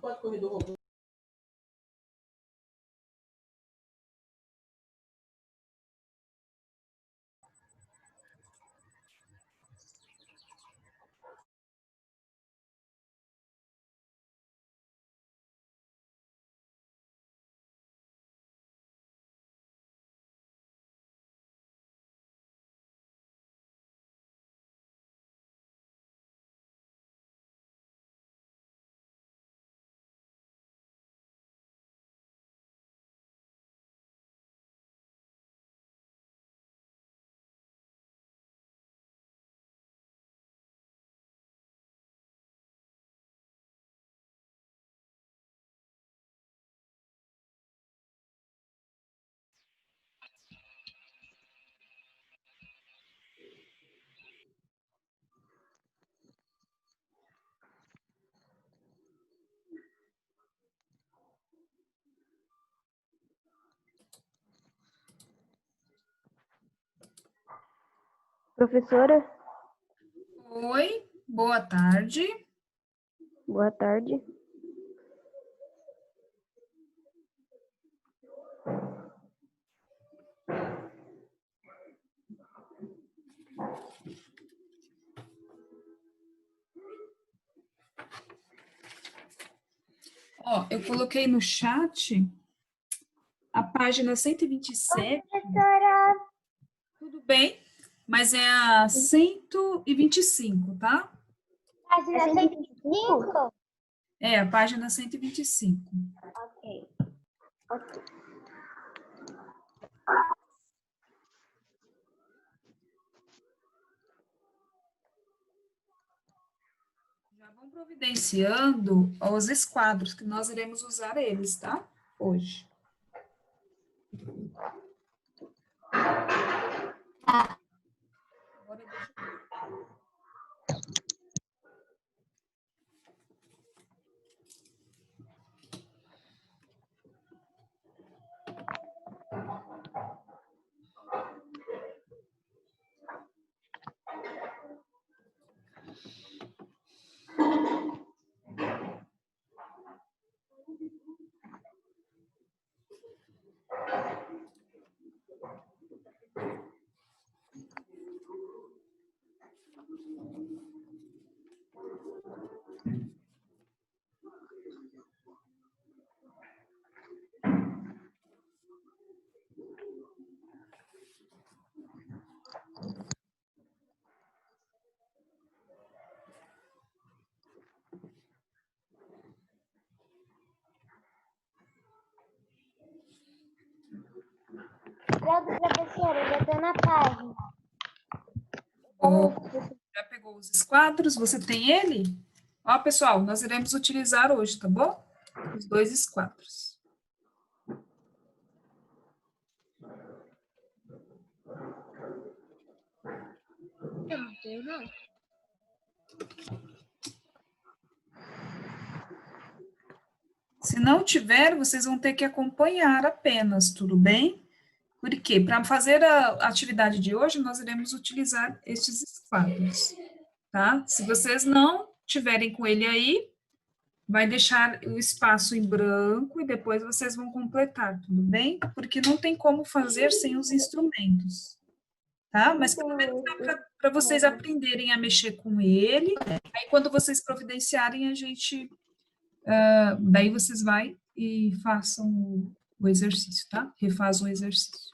pode correr do robô. Professora, Oi, boa tarde. boa tarde. Ó, eu coloquei no chat a página 127. Professora, Tudo bem? Mas é a 125, tá? página 125? É, a página 125. Ok. Ok. Já vão providenciando os esquadros, que nós iremos usar eles, tá? Hoje. Agora deixa eu... Pronto, professora, já estou na página. Ó, já pegou os esquadros? Você tem ele? Ó, pessoal, nós iremos utilizar hoje, tá bom? Os dois esquadros. Não tenho não. Se não tiver, vocês vão ter que acompanhar apenas, tudo bem? Porque para fazer a atividade de hoje, nós iremos utilizar estes esquadros, tá? Se vocês não tiverem com ele aí, vai deixar o espaço em branco e depois vocês vão completar, tudo bem? Porque não tem como fazer sem os instrumentos, tá? Mas pelo menos dá para vocês aprenderem a mexer com ele. Aí quando vocês providenciarem, a gente daí vocês vai e façam o exercício, tá? Refazam o exercício.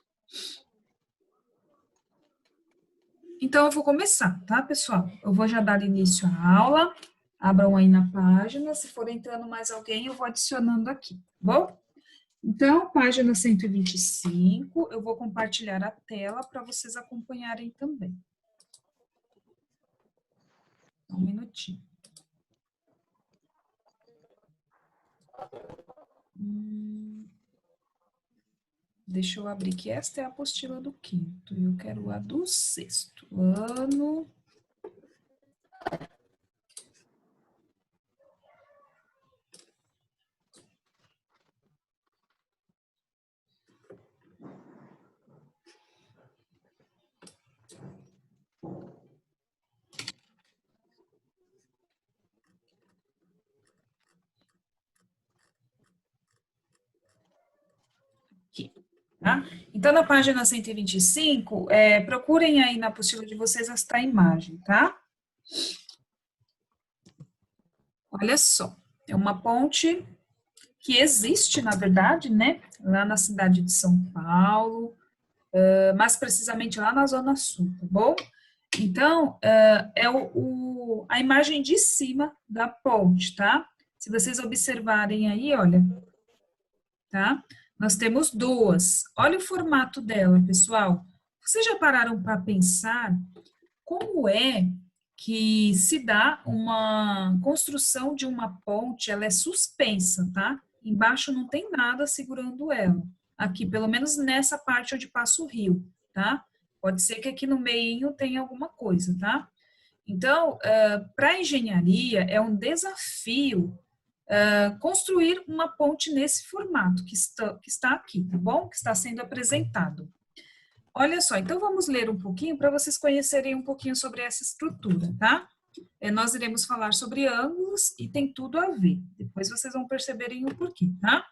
Então, eu vou começar, tá, pessoal? Eu vou já dar início à aula. Abram aí na página. Se for entrando mais alguém, eu vou adicionando aqui, tá bom? Então, página 125, eu vou compartilhar a tela para vocês acompanharem também. Um minutinho. Deixa eu abrir que esta é a apostila do quinto, e eu quero a do sexto ano. tá? Então, na página 125, procurem aí na apostila de vocês esta imagem, tá? Olha só, é uma ponte que existe, na verdade, né, lá na cidade de São Paulo, mais precisamente lá na Zona Sul, tá bom? Então, a imagem de cima da ponte, tá? Se vocês observarem aí, olha, tá? Nós temos duas. Olha o formato dela, pessoal. Vocês já pararam para pensar como é que se dá uma construção de uma ponte? Ela é suspensa, tá? Embaixo não tem nada segurando ela. Aqui, pelo menos nessa parte onde passa o rio, tá? Pode ser que aqui no meio tenha alguma coisa, tá? Então, para a engenharia, é um desafio construir uma ponte nesse formato que está aqui, tá bom? Que está sendo apresentado. Olha só, então vamos ler um pouquinho para vocês conhecerem um pouquinho sobre essa estrutura, tá? Nós iremos falar sobre ângulos e tem tudo a ver. Depois vocês vão perceberem o porquê, tá?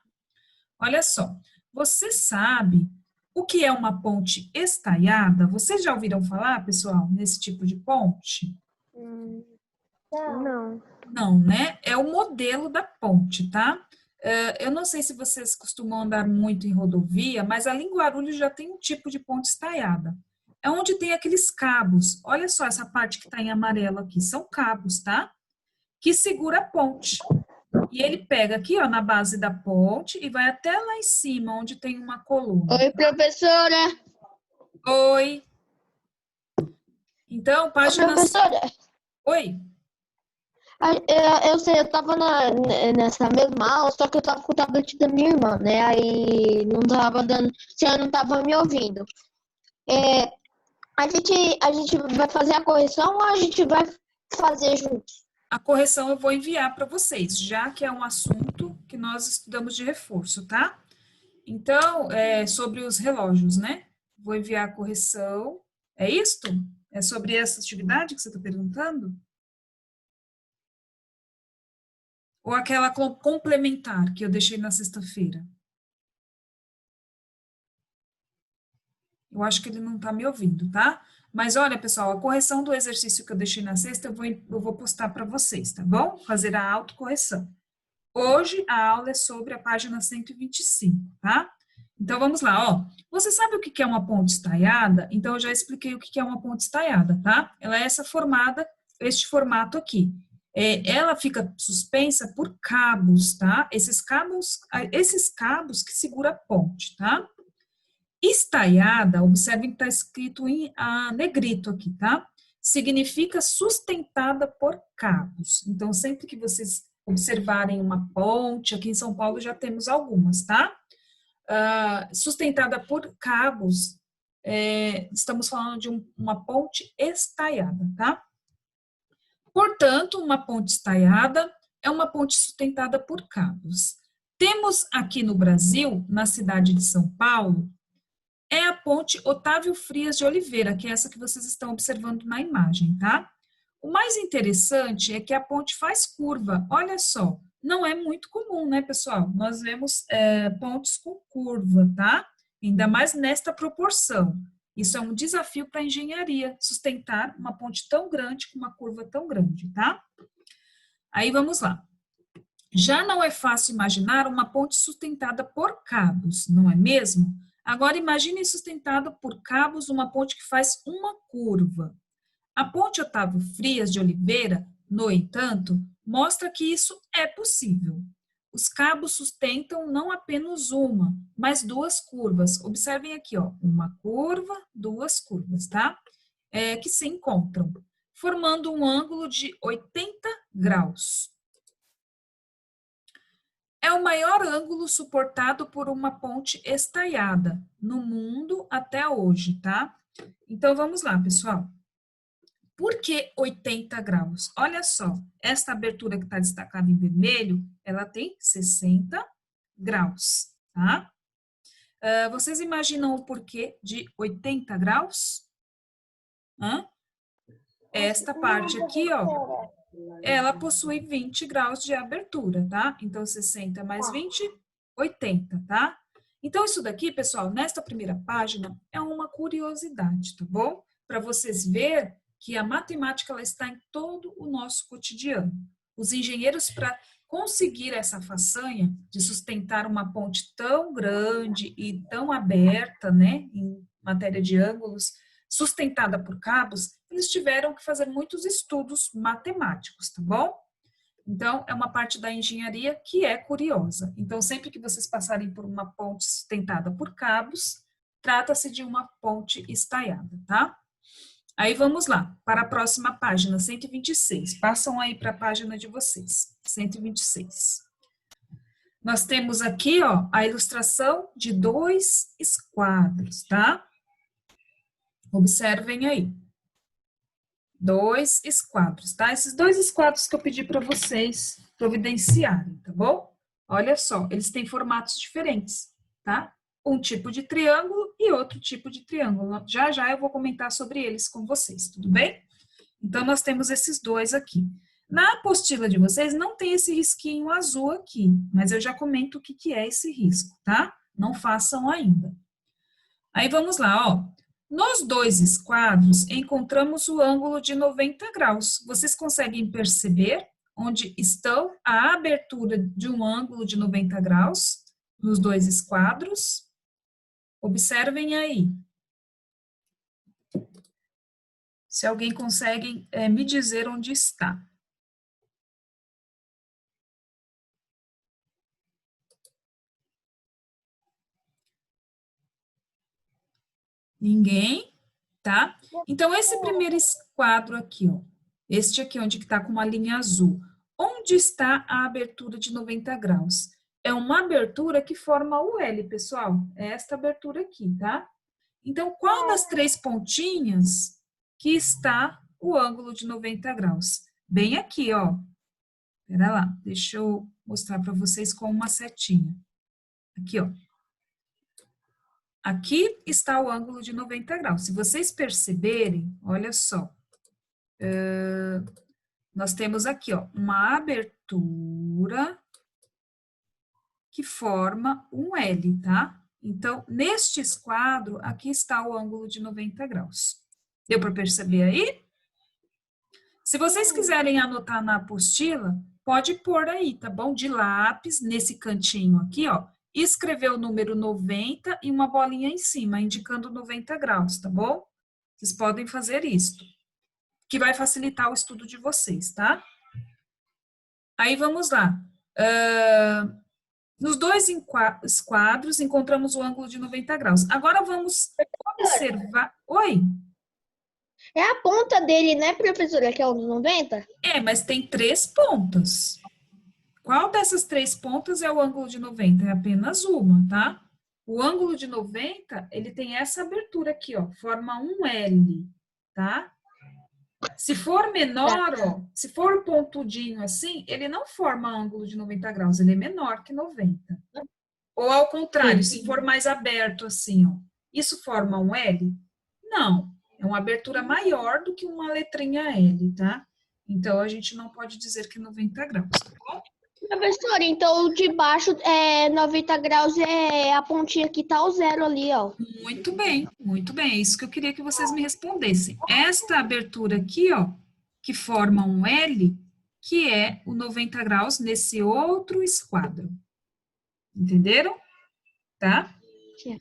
Olha só, você sabe o que é uma ponte estaiada? Vocês já ouviram falar, pessoal, nesse tipo de ponte? Não. Não, né? É o modelo da ponte, tá? Eu não sei se vocês costumam andar muito em rodovia, mas ali em Guarulhos já tem um tipo de ponte estaiada. É onde tem aqueles cabos. Olha só essa parte que está em amarelo aqui. São cabos, tá? Que segura a ponte. E ele pega aqui, ó, na base da ponte e vai até lá em cima, onde tem uma coluna. Oi, professora. Oi. Então, Ô, página... professora, Oi. eu sei, eu tava nessa mesma aula, só que eu tava com o tablet da minha irmã, né? Aí não tava dando, você não tava me ouvindo. É, a gente vai fazer a correção ou a gente vai fazer juntos? A correção eu vou enviar para vocês, já que é um assunto que nós estudamos de reforço, tá? Então, sobre os relógios, né? Vou enviar a correção. É isto? É sobre essa atividade que você está perguntando? Ou aquela complementar que eu deixei na sexta-feira? Eu acho que ele não está me ouvindo, tá? Mas olha, pessoal, a correção do exercício que eu deixei na sexta, eu vou postar para vocês, tá bom? Fazer a autocorreção. Hoje a aula é sobre a página 125, tá? Então vamos lá, ó. Você sabe o que é uma ponte estaiada? Então eu já expliquei o que é uma ponte estaiada, tá? Ela é este formato aqui. Ela fica suspensa por cabos, tá? Esses cabos que segura a ponte, tá? Estaiada, observem que está escrito em negrito aqui, tá? Significa sustentada por cabos. Então, sempre que vocês observarem uma ponte, aqui em São Paulo já temos algumas, tá? Sustentada por cabos, estamos falando de uma ponte estaiada, tá? Portanto, uma ponte estaiada é uma ponte sustentada por cabos. Temos aqui no Brasil, na cidade de São Paulo, é a ponte Otávio Frias de Oliveira, que é essa que vocês estão observando na imagem, tá? O mais interessante é que a ponte faz curva, olha só, não é muito comum, né, pessoal? Nós vemos pontes com curva, tá? Ainda mais nesta proporção. Isso é um desafio para a engenharia, sustentar uma ponte tão grande com uma curva tão grande, tá? Aí vamos lá. Já não é fácil imaginar uma ponte sustentada por cabos, não é mesmo? Agora imagine sustentada por cabos uma ponte que faz uma curva. A ponte Otávio Frias de Oliveira, no entanto, mostra que isso é possível. Os cabos sustentam não apenas uma, mas duas curvas. Observem aqui, ó, uma curva, duas curvas, tá? Que se encontram, formando um ângulo de 80 graus. É o maior ângulo suportado por uma ponte estaiada no mundo até hoje, tá? Então, vamos lá, pessoal. Por que 80 graus? Olha só, esta abertura que está destacada em vermelho, ela tem 60 graus, tá? Vocês imaginam o porquê de 80 graus? Esta parte aqui, ó, ela possui 20 graus de abertura, tá? Então, 60 mais 20, 80, tá? Então, isso daqui, pessoal, nesta primeira página, é uma curiosidade, tá bom? Para vocês verem que a matemática ela está em todo o nosso cotidiano. Os engenheiros, para conseguir essa façanha de sustentar uma ponte tão grande e tão aberta, né, em matéria de ângulos, sustentada por cabos, eles tiveram que fazer muitos estudos matemáticos, tá bom? Então, é uma parte da engenharia que é curiosa. Então, sempre que vocês passarem por uma ponte sustentada por cabos, trata-se de uma ponte estaiada, tá? Aí vamos lá, para a próxima página, 126. Passam aí para a página de vocês, 126. Nós temos aqui, ó, a ilustração de 2 esquadros, tá? Observem aí. 2 esquadros, tá? Esses 2 esquadros que eu pedi para vocês providenciarem, tá bom? Olha só, eles têm formatos diferentes, tá? Um tipo de triângulo e outro tipo de triângulo. Já já eu vou comentar sobre eles com vocês, tudo bem? Então, nós temos esses 2 aqui. Na apostila de vocês não tem esse risquinho azul aqui, mas eu já comento o que é esse risco, tá? Não façam ainda. Aí vamos lá, ó. Nos 2 esquadros, encontramos o ângulo de 90 graus. Vocês conseguem perceber onde estão a abertura de um ângulo de 90 graus nos 2 esquadros? Observem aí. Se alguém consegue me dizer onde está. Ninguém, tá? Então, esse primeiro esquadro aqui, ó, este aqui onde está com uma linha azul, onde está a abertura de 90 graus? É uma abertura que forma o L, pessoal, é esta abertura aqui, tá? Então, qual das 3 pontinhas que está o ângulo de 90 graus? Bem aqui, ó. Espera lá, deixa eu mostrar para vocês com uma setinha. Aqui, ó. Aqui está o ângulo de 90 graus. Se vocês perceberem, olha só, nós temos aqui, ó, uma abertura que forma um L, tá? Então, neste esquadro, aqui está o ângulo de 90 graus. Deu para perceber aí? Se vocês quiserem anotar na apostila, pode pôr aí, tá bom? De lápis, nesse cantinho aqui, ó. E escrever o número 90 e uma bolinha em cima, indicando 90 graus, tá bom? Vocês podem fazer isso, que vai facilitar o estudo de vocês, tá? Aí vamos lá. Nos 2 esquadros, encontramos o ângulo de 90 graus. Agora vamos observar... Oi? É a ponta dele, né, professora, que é o dos 90? É, mas tem 3 pontas. Qual dessas 3 pontas é o ângulo de 90? É apenas uma, tá? O ângulo de 90, ele tem essa abertura aqui, ó, forma um L, tá? Se for menor, ó, se for pontudinho assim, ele não forma ângulo de 90 graus, ele é menor que 90. Ou ao contrário, se for mais aberto assim, ó, isso forma um L? Não, é uma abertura maior do que uma letrinha L, tá? Então, a gente não pode dizer que é 90 graus, tá bom? Professora, então o de baixo é 90 graus, é a pontinha que tá o 0 ali, ó. Muito bem, é isso que eu queria que vocês me respondessem. Esta abertura aqui, ó, que forma um L, que é o 90 graus nesse outro esquadro. Entenderam? Tá? Sim.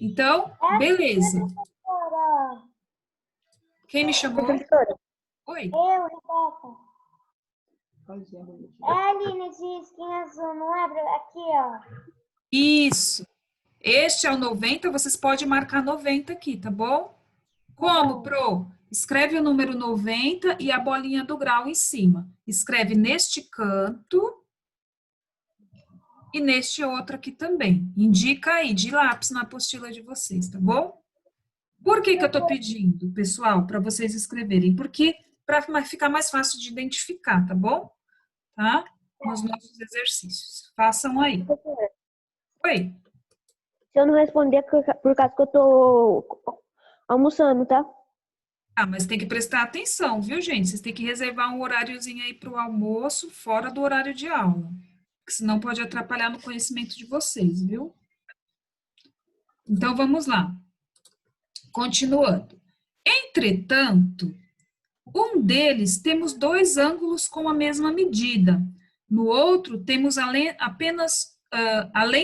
Então, beleza. Quem me chamou? Professora. Oi. Eu, Rebeca. É ali nesse risquinho azul, não é? Aqui, ó. Isso. Este é o 90, vocês podem marcar 90 aqui, tá bom? Como, Pro? Escreve o número 90 e a bolinha do grau em cima. Escreve neste canto e neste outro aqui também. Indica aí, de lápis na apostila de vocês, tá bom? Por que que eu tô pedindo, pessoal, para vocês escreverem? Porque para ficar mais fácil de identificar, tá bom? Tá? Nos nossos exercícios. Façam aí. Oi. Se eu não responder, por causa que eu tô almoçando, tá? Ah, mas tem que prestar atenção, viu, gente? Vocês têm que reservar um horáriozinho aí para o almoço, fora do horário de aula. Porque senão pode atrapalhar no conhecimento de vocês, viu? Então, vamos lá. Continuando. Entretanto, um deles temos dois ângulos com a mesma medida. No outro, temos além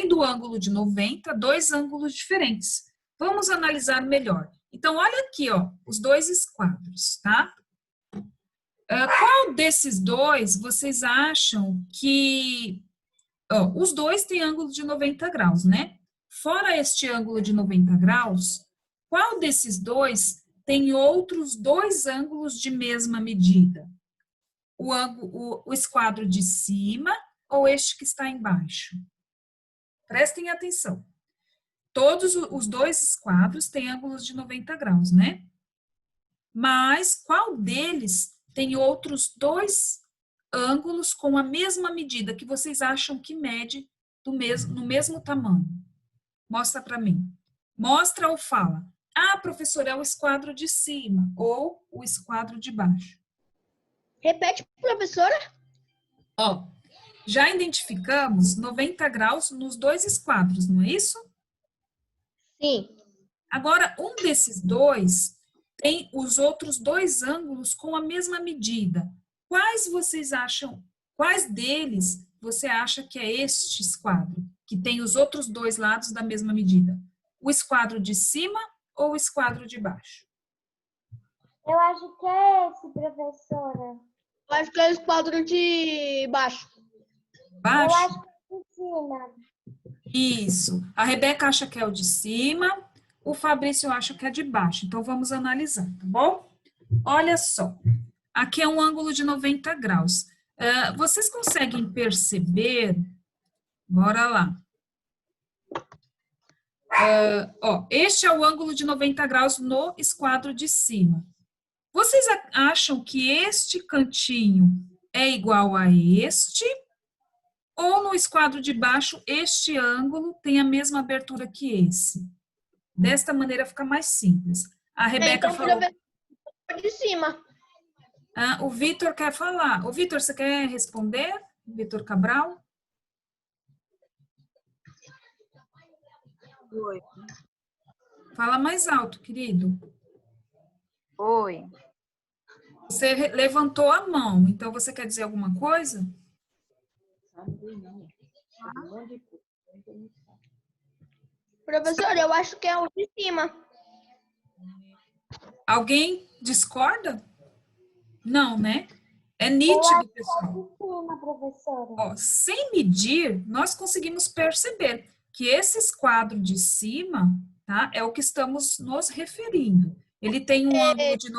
do ângulo de 90, dois ângulos diferentes. Vamos analisar melhor. Então, olha aqui, ó, os dois esquadros, tá? Qual desses dois vocês acham que... Ó, os dois têm ângulo de 90 graus, né? Fora este ângulo de 90 graus, qual desses dois tem outros dois ângulos de mesma medida? O esquadro de cima ou este que está embaixo? Prestem atenção. Todos os dois esquadros têm ângulos de 90 graus, né? Mas qual deles tem outros dois ângulos com a mesma medida que vocês acham que mede no mesmo tamanho? Mostra para mim. Mostra ou fala. Ah, professor, é o esquadro de cima ou o esquadro de baixo. Repete, professora. Ó, já identificamos 90 graus nos dois esquadros, não é isso? Sim. Agora, um desses dois tem os outros dois ângulos com a mesma medida. Quais deles você acha que é este esquadro, que tem os outros dois lados da mesma medida? O esquadro de cima ou o esquadro de baixo? Eu acho que é esse, professora. Eu acho que é o esquadro de baixo. Baixo? Eu acho que é de cima. Isso. A Rebeca acha que é o de cima, o Fabrício acha que é de baixo. Então, vamos analisar, tá bom? Olha só. Aqui é um ângulo de 90 graus. Vocês conseguem perceber? Bora lá. Este é o ângulo de 90 graus no esquadro de cima. Vocês acham que este cantinho é igual a este? Ou no esquadro de baixo, este ângulo tem a mesma abertura que esse? Desta maneira fica mais simples. A Rebeca falou... De cima. O Vitor quer falar. O Vitor, você quer responder? Vitor Cabral? Oi. Fala mais alto, querido. Oi. Você levantou a mão, então você quer dizer alguma coisa? Professor, eu acho que é o de cima. Alguém discorda? Não, né? É nítido, pessoal. De cima, professora. Ó, sem medir, nós conseguimos perceber que esse esquadro de cima, tá, é o que estamos nos referindo. Ele tem um ângulo de...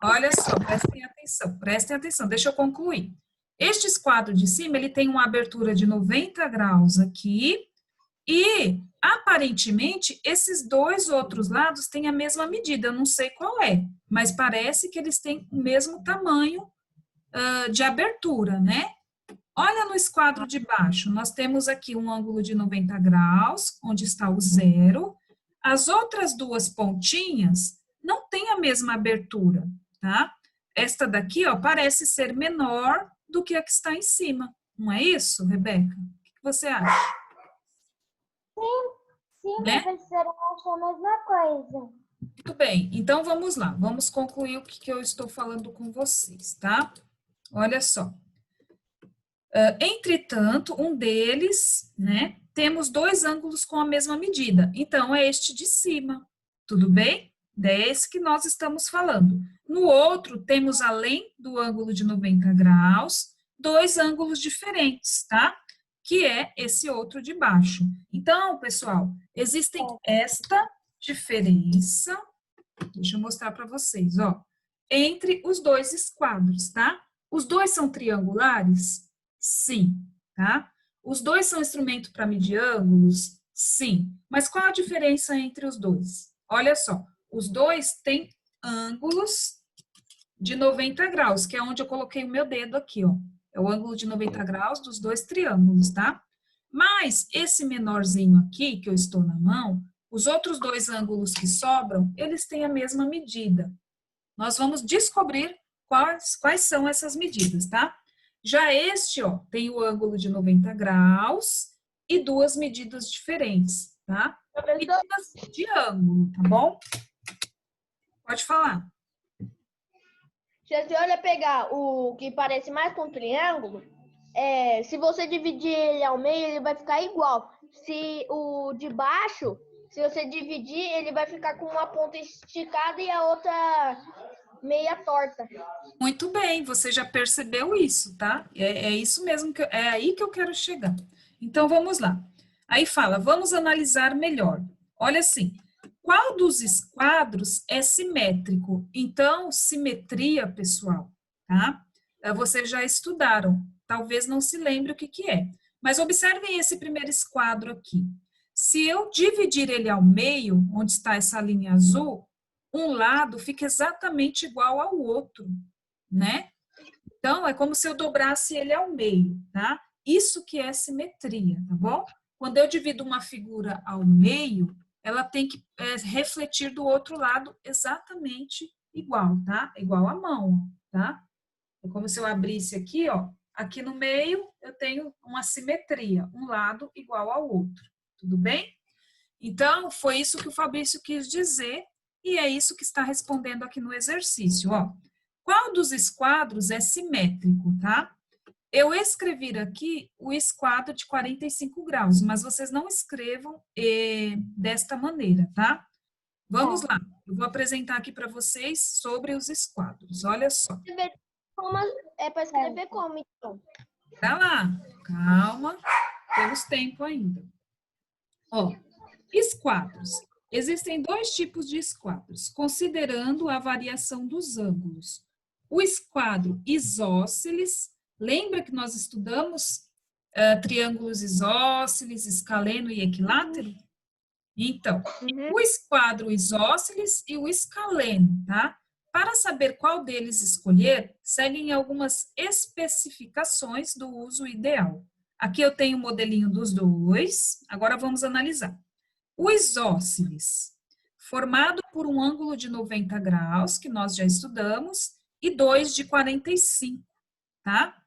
Olha só, prestem atenção, deixa eu concluir. Este esquadro de cima, ele tem uma abertura de 90 graus aqui e, aparentemente, esses dois outros lados têm a mesma medida, eu não sei qual é, mas parece que eles têm o mesmo tamanho de abertura, né? Olha no esquadro de baixo, nós temos aqui um ângulo de 90 graus, onde está o zero. As outras duas pontinhas não têm a mesma abertura, tá? Esta daqui, ó, parece ser menor do que a que está em cima. Não é isso, Rebeca? O que você acha? Sim, Né? professora, eu acho a mesma coisa. Muito bem, então vamos lá. Vamos concluir o que eu estou falando com vocês, tá? Olha só. Entretanto, um deles, né, temos dois ângulos com a mesma medida. Então, é este de cima, tudo bem? É esse que nós estamos falando. No outro, temos, além do ângulo de 90 graus, dois ângulos diferentes, tá? Que é esse outro de baixo. Então, pessoal, existem esta diferença, deixa eu mostrar para vocês, ó, entre os dois esquadros, tá? Os dois são triangulares? Sim, tá? Os dois são instrumento para medir ângulos? Sim. Mas qual a diferença entre os dois? Olha só, os dois têm ângulos de 90 graus, que é onde eu coloquei o meu dedo aqui, ó. É o ângulo de 90 graus dos dois triângulos, tá? Mas esse menorzinho aqui, que eu estou na mão, os outros dois ângulos que sobram, eles têm a mesma medida. Nós vamos descobrir quais são essas medidas, tá? Já este, ó, tem o ângulo de 90 graus e duas medidas diferentes. tá? Medidas de ângulo, tá bom? Pode falar. Se a senhora pegar o que parece mais com um triângulo, se você dividir ele ao meio, ele vai ficar igual. Se o de baixo, se você dividir, ele vai ficar com uma ponta esticada e a outra meia torta. Muito bem, você já percebeu isso, tá? É isso mesmo, é aí que eu quero chegar. Então, vamos lá. Aí fala, vamos analisar melhor. Olha assim, qual dos esquadros é simétrico? Então, simetria, pessoal, tá? Vocês já estudaram, talvez não se lembre o que é. Mas observem esse primeiro esquadro aqui. Se eu dividir ele ao meio, onde está essa linha azul, um lado fica exatamente igual ao outro, né? Então, é como se eu dobrasse ele ao meio, tá? Isso que é simetria, tá bom? Quando eu divido uma figura ao meio, ela tem que refletir do outro lado exatamente igual, tá? Igual a mão, tá? É como se eu abrisse aqui, ó. Aqui no meio, eu tenho uma simetria, um lado igual ao outro. Tudo bem? Então, foi isso que o Fabrício quis dizer, e é isso que está respondendo aqui no exercício, ó. Qual dos esquadros é simétrico, tá? Eu escrevi aqui o esquadro de 45 graus, mas vocês não escrevam desta maneira, tá? Vamos lá, eu vou apresentar aqui para vocês sobre os esquadros, olha só. É para escrever como, então? Tá lá, calma, temos tempo ainda. Ó, esquadros. Existem dois tipos de esquadros, considerando a variação dos ângulos. O esquadro isósceles, lembra que nós estudamos triângulos isósceles, escaleno e equilátero? Então, o esquadro isósceles e o escaleno, tá? Para saber qual deles escolher, seguem algumas especificações do uso ideal. Aqui eu tenho o modelinho dos dois, agora vamos analisar. O isósceles, formado por um ângulo de 90 graus, que nós já estudamos, e dois de 45, tá?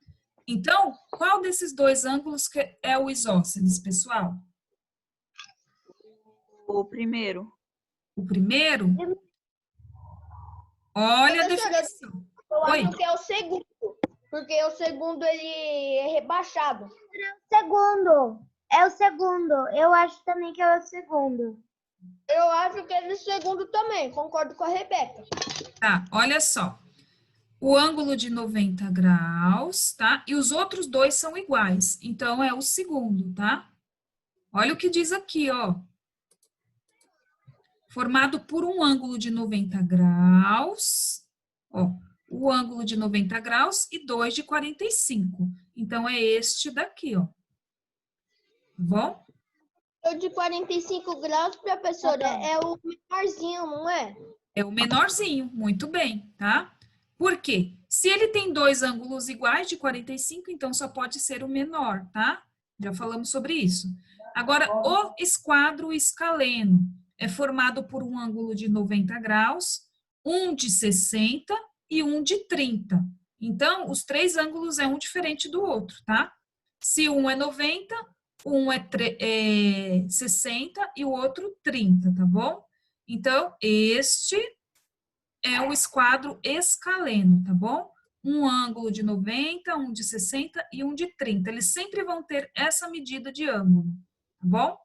Então, qual desses dois ângulos que é o isósceles, pessoal? O primeiro. O primeiro? Olha a definição. Eu Oi? acho que é o segundo, porque o segundo ele é rebaixado. É o segundo. Eu acho também que é o segundo. Eu acho que é o segundo também, concordo com a Rebeca. Tá, olha só. O ângulo de 90 graus, tá? E os outros dois são iguais, então é o segundo, tá? Olha o que diz aqui, ó. Formado por um ângulo de 90 graus, ó, o ângulo de 90 graus e dois de 45. Então, é este daqui, ó. Tá bom? O de 45 graus, professora, é o menorzinho, não é? É o menorzinho, muito bem, tá? Por quê? Se ele tem dois ângulos iguais de 45, então só pode ser o menor, tá? Já falamos sobre isso. Agora, o esquadro escaleno é formado por um ângulo de 90 graus, um de 60 e um de 30. Então, os três ângulos é um diferente do outro, tá? Se um é 90, um é 60 e o outro 30, tá bom? Então, este é o esquadro escaleno, tá bom? Um ângulo de 90, um de 60 e um de 30. Eles sempre vão ter essa medida de ângulo, tá bom?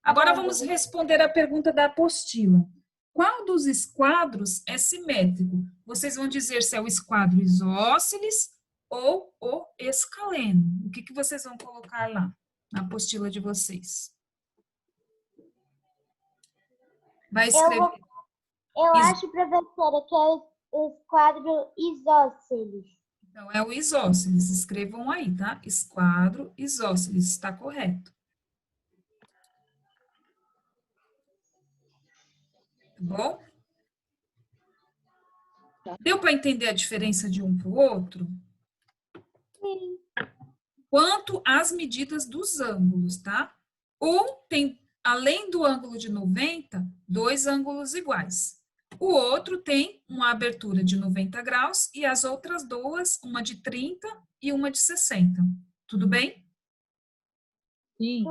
Agora vamos responder a pergunta da apostila. Qual dos esquadros é simétrico? Vocês vão dizer se é o esquadro isósceles ou o escaleno. O que vocês vão colocar lá na apostila de vocês? Vai escrever. Eu acho, professora, que é o esquadro isósceles. Então, é o isósceles. Escrevam aí, tá? Esquadro isósceles. Está correto. Tá bom? Deu para entender a diferença de um para o outro? Sim. Quanto às medidas dos ângulos, tá? Um tem, além do ângulo de 90, dois ângulos iguais. O outro tem uma abertura de 90 graus e as outras duas, uma de 30 e uma de 60. Tudo bem? Sim.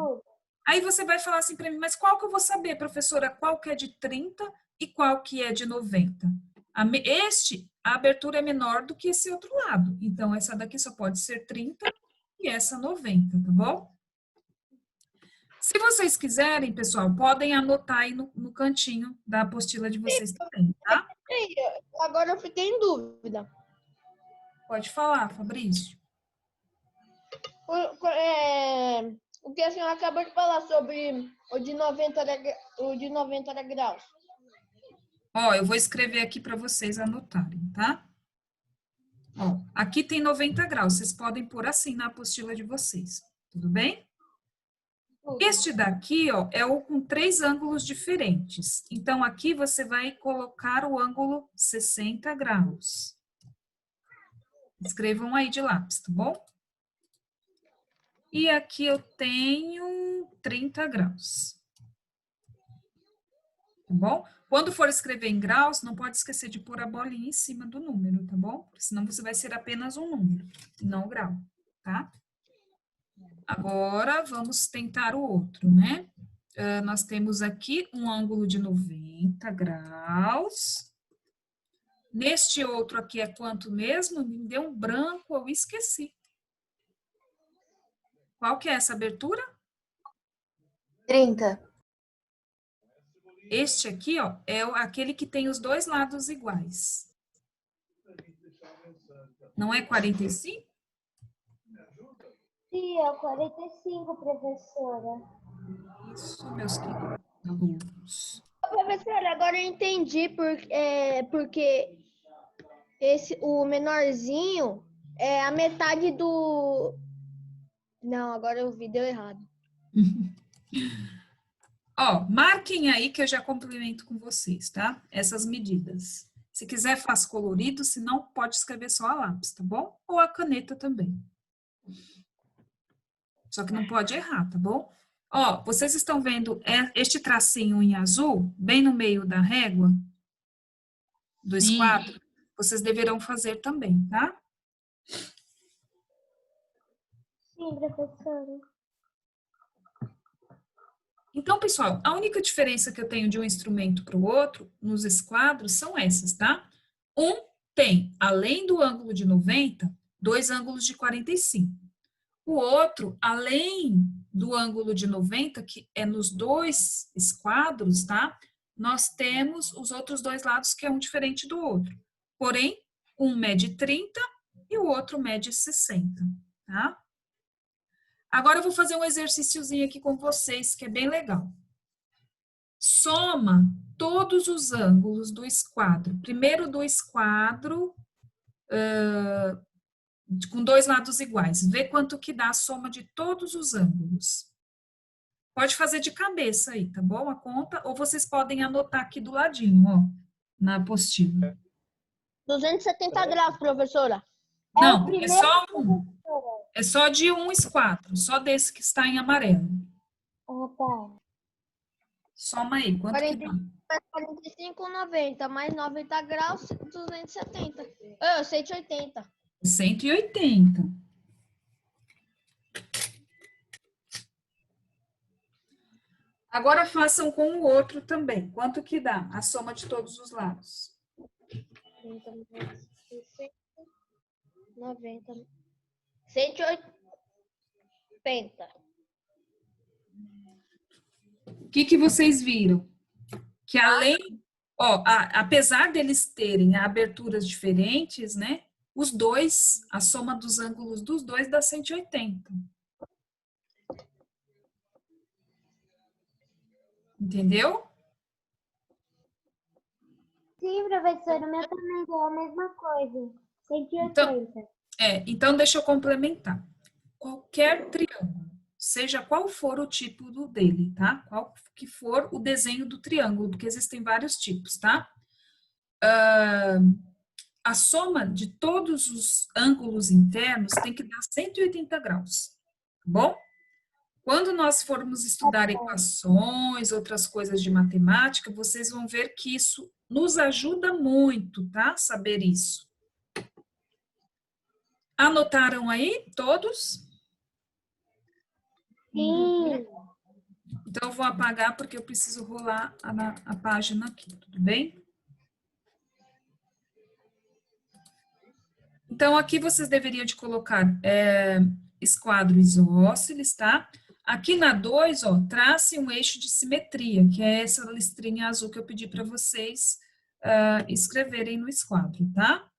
Aí você vai falar assim para mim, mas qual que eu vou saber, professora? Qual que é de 30 e qual que é de 90? A abertura é menor do que esse outro lado. Então, essa daqui só pode ser 30 e essa 90, tá bom? Se vocês quiserem, pessoal, podem anotar aí no cantinho da apostila de vocês também, tá? Agora eu fiquei em dúvida. Pode falar, Fabrício. O que a senhora acabou de falar sobre o de 90 graus. Ó, eu vou escrever aqui para vocês anotarem, tá? Ó, aqui tem 90 graus, vocês podem pôr assim na apostila de vocês, tudo bem? Este daqui, ó, é o com 3 ângulos diferentes. Então, aqui você vai colocar o ângulo 60 graus. Escrevam aí de lápis, tá bom? E aqui eu tenho 30 graus. Tá bom? Quando for escrever em graus, não pode esquecer de pôr a bolinha em cima do número, tá bom? Porque senão você vai ser apenas um número, e não o grau, tá? Agora, vamos tentar o outro, né? Nós temos aqui um ângulo de 90 graus. Neste outro aqui é quanto mesmo? Me deu um branco, eu esqueci. Qual que é essa abertura? 30. Este aqui, ó, é aquele que tem os dois lados iguais. Não é 45? Sim, é o 45, professora. Isso, meus queridos alunos. Professora, agora eu entendi porque o menorzinho é a metade do... Não, agora eu vi, deu errado. Ó, marquem aí que eu já complemento com vocês, tá? Essas medidas. Se quiser, faz colorido, se não, pode escrever só a lápis, tá bom? Ou a caneta também. Só que não pode errar, tá bom? Ó, vocês estão vendo este tracinho em azul, bem no meio da régua do esquadro? Vocês deverão fazer também, tá? Sim, professora. Então, pessoal, a única diferença que eu tenho de um instrumento para o outro, nos esquadros, são essas, tá? Um tem, além do ângulo de 90, 2 ângulos de 45. O outro, além do ângulo de 90, que é nos 2 esquadros, tá? Nós temos os outros 2 lados, que é um diferente do outro. Porém, um mede 30 e o outro mede 60, tá? Agora eu vou fazer um exercíciozinho aqui com vocês, que é bem legal. Soma todos os ângulos do esquadro. Primeiro do esquadro, com 2 lados iguais. Vê quanto que dá a soma de todos os ângulos. Pode fazer de cabeça aí, tá bom? A conta, ou vocês podem anotar aqui do ladinho, ó, na apostila. 270 graus, professora. Não, é só um. É só de um esquadro, só desse que está em amarelo. Ah, tá. Soma aí, quanto que dá? 45, 90, mais 90 graus, 270. 180. 180. Agora façam com o outro também. Quanto que dá a soma de todos os lados? 90. 180. O que vocês viram? Que além, ó, apesar deles terem aberturas diferentes, né? Os dois, a soma dos ângulos dos dois dá 180. Entendeu? Sim, professora, o meu também é a mesma coisa. 180. Então deixa eu complementar. Qualquer triângulo, seja qual for o tipo dele, tá? Qual que for o desenho do triângulo, porque existem vários tipos, tá? A soma de todos os ângulos internos tem que dar 180 graus, tá bom? Quando nós formos estudar equações, outras coisas de matemática, vocês vão ver que isso nos ajuda muito, tá? Saber isso. Anotaram aí, todos? Sim. Então, eu vou apagar porque eu preciso rolar a página aqui, tudo bem? Então, aqui vocês deveriam de colocar esquadro isósceles, tá? Aqui na 2, ó, trace um eixo de simetria, que é essa listrinha azul que eu pedi para vocês escreverem no esquadro, tá?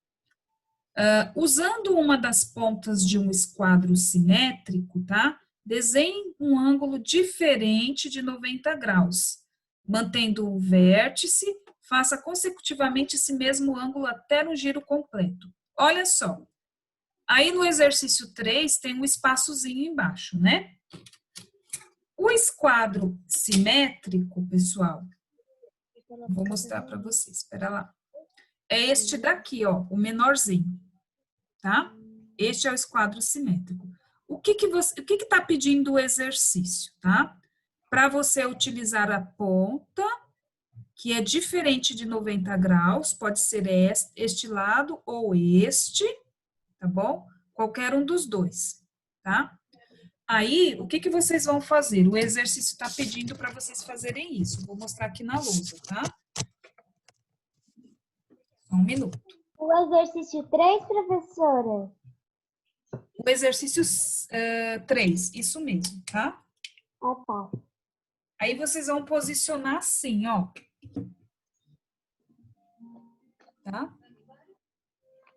Usando uma das pontas de um esquadro simétrico, tá? Desenhe um ângulo diferente de 90 graus. Mantendo o vértice, faça consecutivamente esse mesmo ângulo até no giro completo. Olha só. Aí no exercício 3 tem um espaçozinho embaixo, né? O esquadro simétrico, pessoal, vou mostrar para vocês, espera lá. É este daqui, ó, o menorzinho, tá? Este é o esquadro simétrico. O que que tá pedindo o exercício, tá? Para você utilizar a ponta, que é diferente de 90 graus, pode ser este lado ou este, tá bom? Qualquer um dos dois, tá? Aí, o que que vocês vão fazer? O exercício está pedindo para vocês fazerem isso. Vou mostrar aqui na lousa, tá? Só um minuto. O exercício 3, professora? O exercício 3, isso mesmo, tá? Ah, tá. Aí vocês vão posicionar assim, ó. Tá?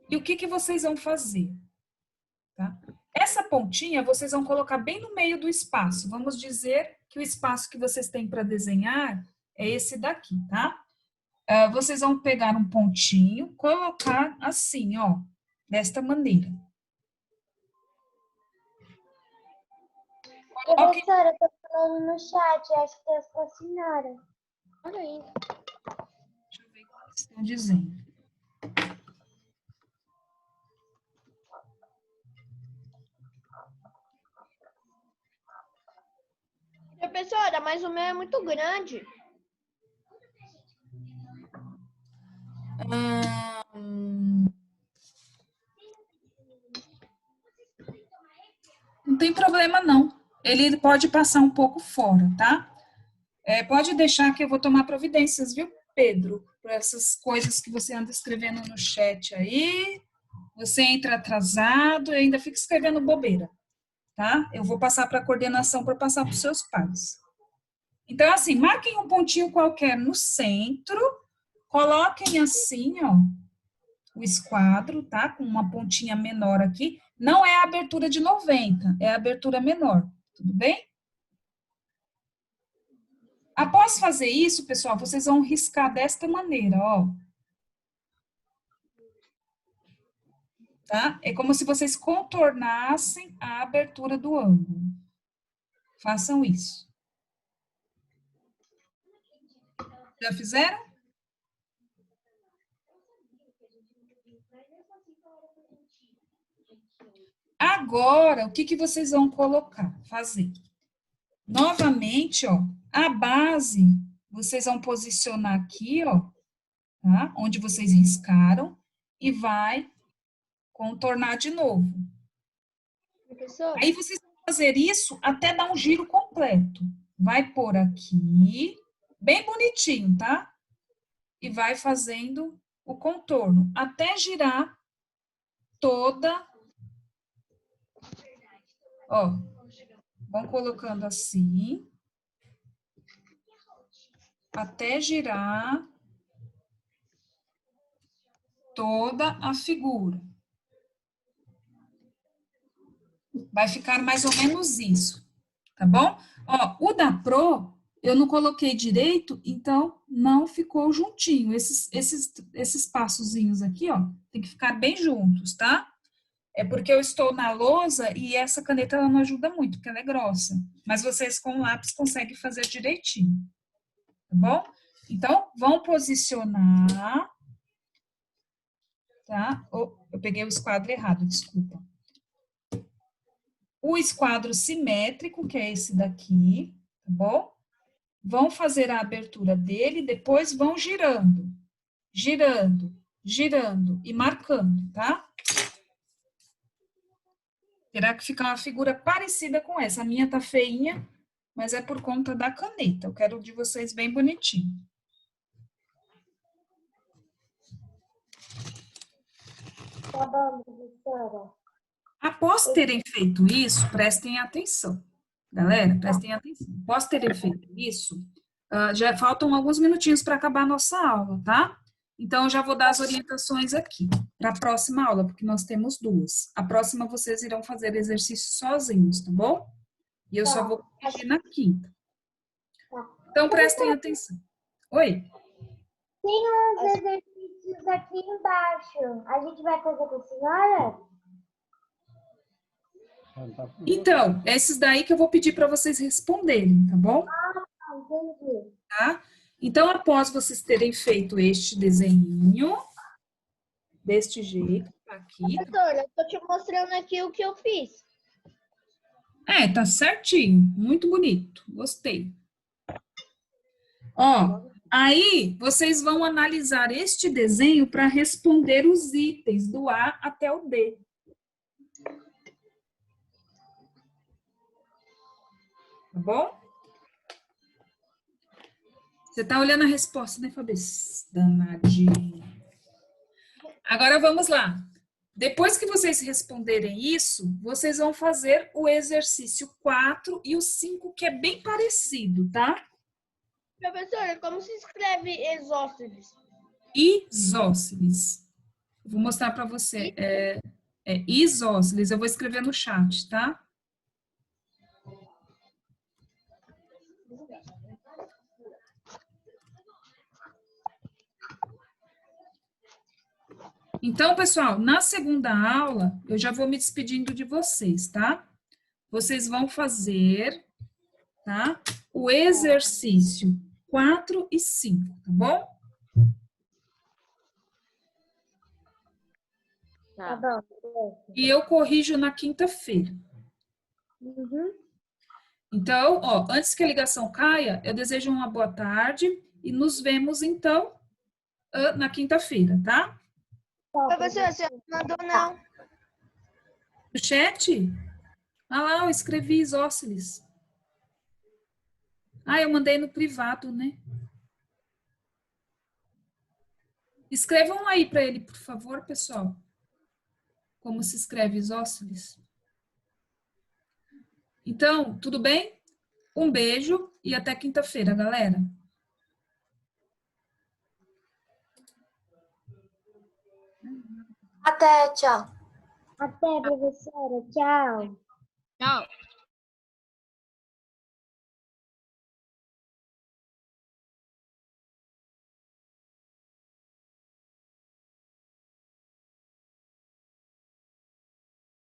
E o que que vocês vão fazer? Tá? Essa pontinha vocês vão colocar bem no meio do espaço. Vamos dizer que o espaço que vocês têm para desenhar é esse daqui, tá? Vocês vão pegar um pontinho, colocar assim, ó, desta maneira. Professora, eu tô falando no chat, acho que é com a senhora. Olha aí. Deixa eu ver o que eles estão dizendo. Professora, mas o meu é muito grande. Não tem problema, não. Ele pode passar um pouco fora, tá? Pode deixar que eu vou tomar providências, viu, Pedro? Por essas coisas que você anda escrevendo no chat aí. Você entra atrasado e ainda fica escrevendo bobeira, tá? Eu vou passar para a coordenação para passar para os seus pais. Então, assim, marquem um pontinho qualquer no centro, coloquem assim, ó, o esquadro, tá? Com uma pontinha menor aqui. Não é a abertura de 90, é a abertura menor, tudo bem? Após fazer isso, pessoal, vocês vão riscar desta maneira, ó. Tá? É como se vocês contornassem a abertura do ângulo. Façam isso. Já fizeram? Agora, o que que vocês vão colocar? Fazer. Novamente, ó, a base, vocês vão posicionar aqui, ó, tá? Onde vocês riscaram, e vai contornar de novo. Professora? Aí vocês vão fazer isso até dar um giro completo. Vai por aqui, bem bonitinho, tá? E vai fazendo o contorno, até girar toda. Ó, vão colocando assim, até girar toda a figura. Vai ficar mais ou menos isso, tá bom? Ó, o da Pro, eu não coloquei direito, então não ficou juntinho. Esses passozinhos aqui, ó, tem que ficar bem juntos, tá? É porque eu estou na lousa e essa caneta ela não ajuda muito, porque ela é grossa. Mas vocês com o lápis conseguem fazer direitinho, tá bom? Então, vão posicionar, tá? Eu peguei o esquadro errado, desculpa. O esquadro simétrico, que é esse daqui, tá bom? Vão fazer a abertura dele, depois vão girando, girando, girando e marcando, tá? Terá que ficar uma figura parecida com essa. A minha tá feinha, mas é por conta da caneta. Eu quero o de vocês bem bonitinho. Tá bom, professora. Após terem feito isso, prestem atenção. Galera, prestem atenção. Após terem feito isso, já faltam alguns minutinhos para acabar a nossa aula, tá? Então, eu já vou dar as orientações aqui para a próxima aula, porque nós temos duas. A próxima vocês irão fazer exercício sozinhos, tá bom? E eu só vou corrigir na quinta. Então, prestem atenção. Oi? Tem uns exercícios aqui embaixo. A gente vai fazer com a senhora? Então, esses daí que eu vou pedir para vocês responderem, tá bom? Entendi. Tá? Então, após vocês terem feito este desenho, deste jeito, tá aqui. Professora, eu tô te mostrando aqui o que eu fiz. Tá certinho, muito bonito, gostei. Ó, aí vocês vão analisar este desenho para responder os itens do A até o D. Tá bom? Você tá olhando a resposta, né, Fabrício? Danadinho. Agora vamos lá. Depois que vocês responderem isso, vocês vão fazer o exercício 4 e o 5, que é bem parecido, tá? Professora, como se escreve exósceles? Isósceles. Vou mostrar para você. É isósceles. Eu vou escrever no chat, tá? Então, pessoal, na segunda aula, eu já vou me despedindo de vocês, tá? Vocês vão fazer, tá? O exercício 4 e 5, tá bom? Tá bom. E eu corrijo na quinta-feira. Uhum. Então, ó, antes que a ligação caia, eu desejo uma boa tarde e nos vemos, então, na quinta-feira, tá? Professora, você não mandou não. No chat? Ah lá, eu escrevi isósceles. Eu mandei no privado, né? Escrevam aí para ele, por favor, pessoal. Como se escreve isósceles. Então, tudo bem? Um beijo e até quinta-feira, galera. Até, tchau. Até, professora. Tchau. Tchau.